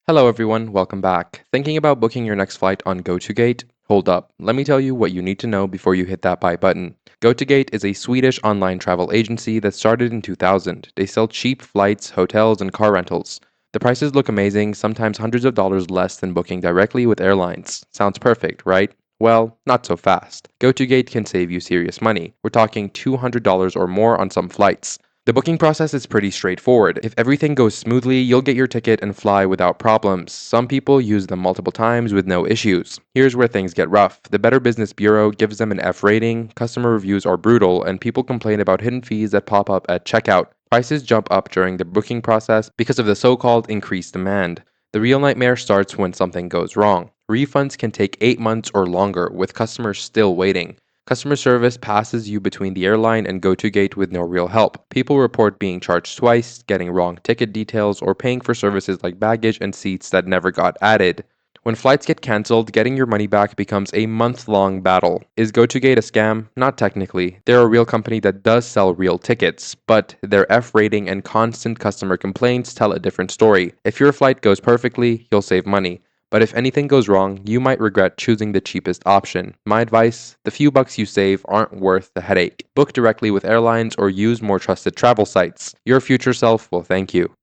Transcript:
Hello everyone, welcome back. Thinking about booking your next flight on Gotogate? Hold up, let me tell you what you need to know before you hit that buy button. Gotogate is a Swedish online travel agency that started in 2000. They sell cheap flights, hotels, and car rentals. The prices look amazing, sometimes hundreds of dollars less than booking directly with airlines. Sounds perfect, right? Well, not so fast. Gotogate can save you serious money. We're talking $200 or more on some flights. The booking process is pretty straightforward. If everything goes smoothly, you'll get your ticket and fly without problems. Some people use them multiple times with no issues. Here's where things get rough. The Better Business Bureau gives them an F rating, customer reviews are brutal, and people complain about hidden fees that pop up at checkout. Prices jump up during the booking process because of the so-called increased demand. The real nightmare starts when something goes wrong. Refunds can take 8 months or longer, with customers still waiting. Customer service passes you between the airline and Gotogate with no real help. People report being charged twice, getting wrong ticket details, or paying for services like baggage and seats that never got added. When flights get cancelled, getting your money back becomes a month-long battle. Is Gotogate a scam? Not technically. They're a real company that does sell real tickets, but their F rating and constant customer complaints tell a different story. If your flight goes perfectly, you'll save money. But if anything goes wrong, you might regret choosing the cheapest option. My advice, the few bucks you save aren't worth the headache. Book directly with airlines or use more trusted travel sites. Your future self will thank you.